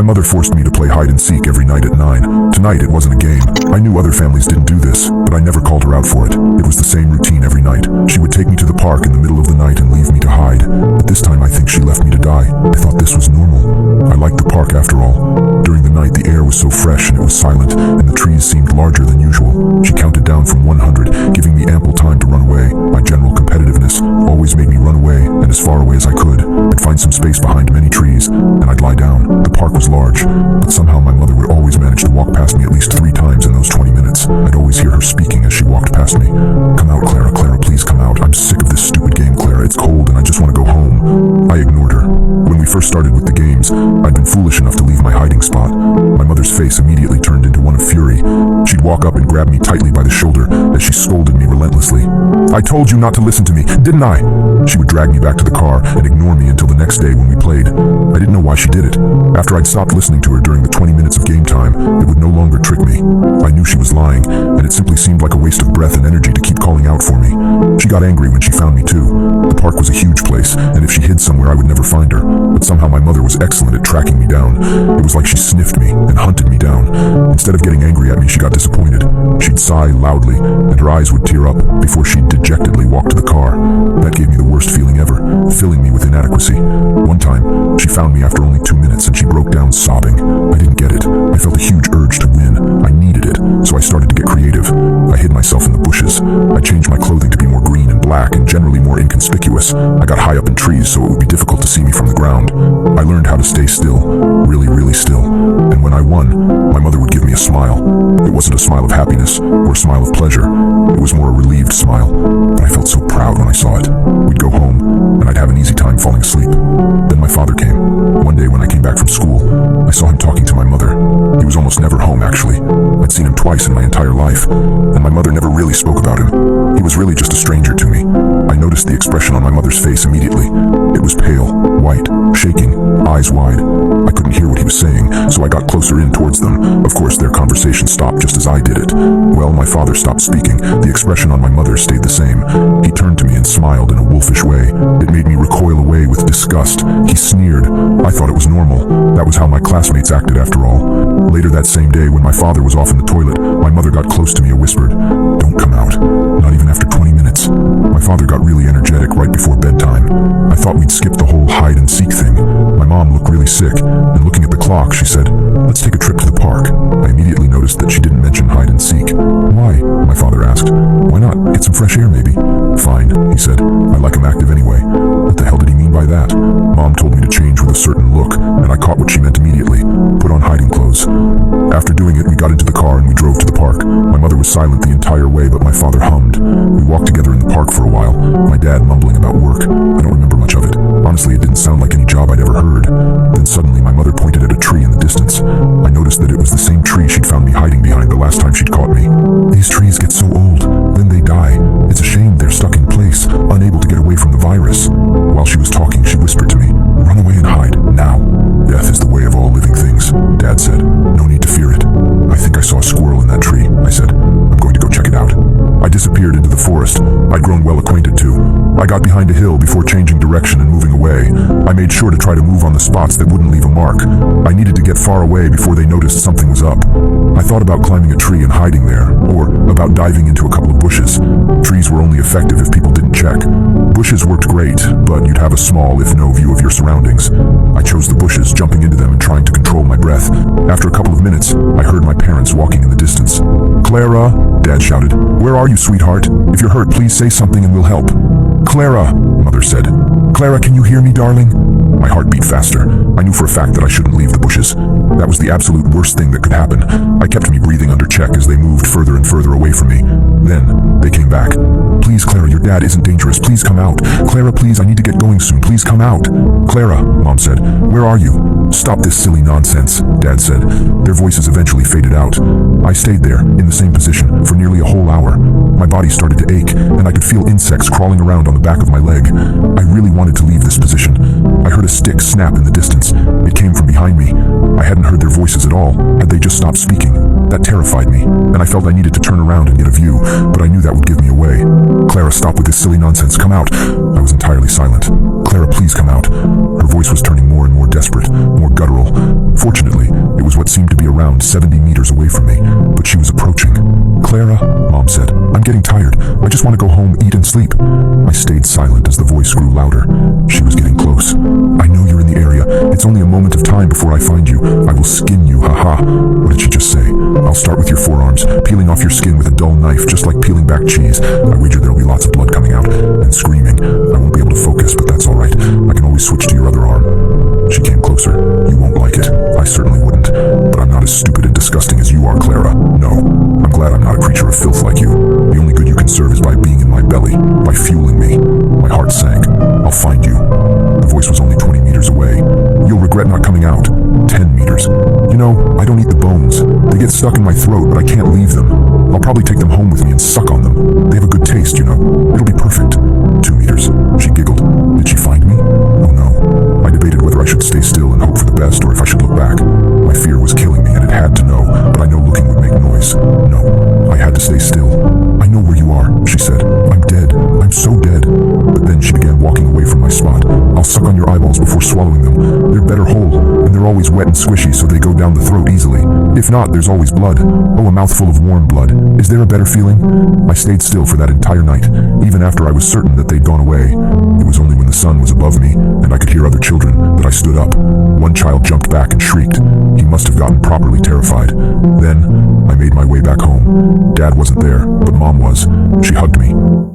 My mother forced me to play hide and seek every night at 9. Tonight, it wasn't a game. I knew other families didn't do this, but I never called her out for it. It was the same routine every night. She would take me to the park in the middle of the night and leave me to hide. But this time I think she left me to die. I thought this was normal. I liked the park after all. During the night, the air was so fresh and it was silent, and the trees seemed larger than usual. She counted down from 100, giving me ample time to run away. My general competitiveness always made me run away, and as far away as I could. I'd find some space behind many trees, and I'd lie down. The park was large, but somehow my mother would always manage to walk past me at least 3 times in those 20 minutes. I'd always hear her speaking as she walked past me. "Come out, Clara. Clara, please come out. I'm sick of this stupid game, Clara. It's cold and I just want to go home." I ignored her. When we first started with the games, I'd been foolish enough to leave my hiding spot. My mother's face immediately turned into one of fury. She'd walk up and grab me tightly by the shoulder as she scolded me relentlessly. "I told you not to listen to me, didn't I?" She would drag me back to the car and ignore me until the next day when we played. I didn't know why she did it. After I'd stopped listening to her during the 20 minutes of game time, it would no longer trick me. I knew she was lying, and it simply seemed like a waste of breath and energy to keep calling out for me. She got angry when she found me too. The park was a huge place, and if she hid somewhere I would never find her. But somehow my mother was excellent at tracking me down. It was like she sniffed me and hunted me down. Instead of getting angry at me, she got disappointed. She'd sigh loudly, and her eyes would tear up before she'd dejectedly walk to the car. That gave me the worst feeling ever, filling me with inadequacy. One time, she found me after only 2 minutes and she broke down sobbing. I didn't get it. I felt a huge urge to win. I needed it, so I started to get creative. I hid myself in the bushes. I changed my clothing to be more green and black and generally more inconspicuous. I got high up in trees so it would be difficult to see me from the ground. I learned how to stay still, really, really still. And when I won, my mother would give me a smile. It wasn't a smile of happiness or a smile of pleasure. It was more a relieved smile, but I felt so proud when I saw it. We'd go home, and I'd have an easy time falling asleep. Then my father came. One day when I came back from school, I saw him talking to my mother. He was almost never home, actually. I'd seen him twice in my entire life, and my mother never really spoke about him. He was really just a stranger to me. I noticed the expression on my mother's face immediately. It was pale, white, shaking, eyes wide. I couldn't hear what he was saying, so I got closer in towards them. Of course, their conversation stopped just as I did it. Well, my father stopped speaking. The expression on my mother stayed the same. He turned to me and smiled in a wolfish way. It made me recoil away with disgust. He sneered. I thought it was normal. That was how my classmates acted after all. Later that same day, when my father was off in the toilet, my mother got close to me and whispered, "Don't come out. Not even after 20 minutes. My father got really energetic right before bedtime. I thought we'd skip the whole hide and seek thing. My mom looked really sick, and looking at the clock, she said, "Let's take a trip to the park." I immediately noticed that she didn't mention hide and seek. "Why?" my father asked. "Why not? Get some fresh air, maybe." "Fine," he said. "I like him active anyway." What the hell did he mean by that? Mom told me to change with a certain look, and I caught what she meant immediately. Put on hiding clothes. After doing it, we got into the car and we drove to the park. My mother was silent the entire way, but my father hummed. We walked together in the park for a while, my dad mumbling about work. I don't remember much of it. Honestly, it didn't sound like any job I'd ever heard. Then suddenly my mother pointed at a tree in the distance. I noticed that it was the same tree she'd found me hiding behind the last time she'd caught me. "These trees get so old, then they die. It's a shame they're stuck in place, unable to get away from the virus." While she was talking, she whispered to me, "Run away and hide, now. Death is the way of all living things," Dad said. "No need to fear it." "I think I saw a squirrel in that tree," I said. "I'm going to go check it out." I disappeared into the forest I'd grown well acquainted to. I got behind a hill before changing direction and moving away. I made sure to try to move on the spots that wouldn't leave a mark. I needed to get far away before they noticed something was up. I thought about climbing a tree and hiding there, or about diving into a couple of bushes. Trees were only effective if people didn't check. Bushes worked great, but you'd have a small, if no, view of your surroundings. I chose the bushes, jumping into them and trying to control my breath. After a couple of minutes, I heard my parents walking in the distance. "Clara," Dad shouted. "Where are you, sweetheart? If you're hurt, please say something and we'll help." "Clara," Mother said. "Clara, can you hear me, darling?" My heart beat faster. I knew for a fact that I shouldn't leave the bushes. That was the absolute worst thing that could happen. I kept me breathing under check as they moved further and further away from me. Then, they came back. "Please, Clara, your dad isn't dangerous. Please come out. Clara, please, I need to get going soon. Please come out." "Clara," Mom said. "Where are you?" "Stop this silly nonsense," Dad said. Their voices eventually faded out. I stayed there, in the same position, for nearly a whole hour. My body started to ache, and I could feel insects crawling around on the back of my leg. I really wanted to leave this position. I heard a stick snap in the distance. It came from behind me. I hadn't heard their voices at all. Had they just stopped speaking? That terrified me, and I felt I needed to turn around and get a view, but I knew that would give me away. "Clara, stop with this silly nonsense. Come out." I was entirely silent. "Clara, please come out." Her voice was turning more and more desperate, more guttural. Fortunately, it was what seemed to be around 70 meters away from me, but she was approaching. "Clara," Mom said, "I'm getting tired. I just want to go home, eat, and sleep." I stayed silent as the voice grew louder. She was getting close. "I know you're in the area. It's only a moment of time before I find you. I will skin you, haha." What did she just say? "I'll start with your forearms, peeling off your skin with a dull knife, just like peeling back cheese. I wager there'll be lots of blood coming out, and screaming. I won't be able to focus, but that's all right. I can always switch to your other arm." She came closer. "You won't like it. I certainly wouldn't. But I'm not as stupid and disgusting as you are, Clara. No. I'm glad I'm not a creature of filth like you. The only good you can serve is by being in my belly, by fueling me." My heart sank. "I'll find you." The voice was only 20 meters away. "You'll regret not coming out." 10 meters. "You know, I don't eat the bones. They get stuck in my throat, but I can't leave them. I'll probably take them home with me and suck on them. They have a good taste, you know. It'll be perfect." 2 meters. She giggled. Did she find me? Oh no. I debated whether I should stay still and hope for the best or if I should look back. My fear was killing me and it had to know, but I know looking would make noise. No, I had to stay still. "I know where you are," she said. "I'm dead. I'm so dead." But then she began walking away from my spot. "I'll suck on your eyeballs before swallowing them. They're better whole, and they're always wet and squishy so they go down the throat easily. If not, there's always blood. Oh, a mouthful of warm blood. Is there a better feeling?" I stayed still for that entire night, even after I was certain that they'd gone away. It was only when the sun was above me, and I could hear other children, that I stood up. One child jumped back and shrieked. He must have gotten properly terrified. Then, I made my way back home. Dad wasn't there, but Mom was. She hugged me.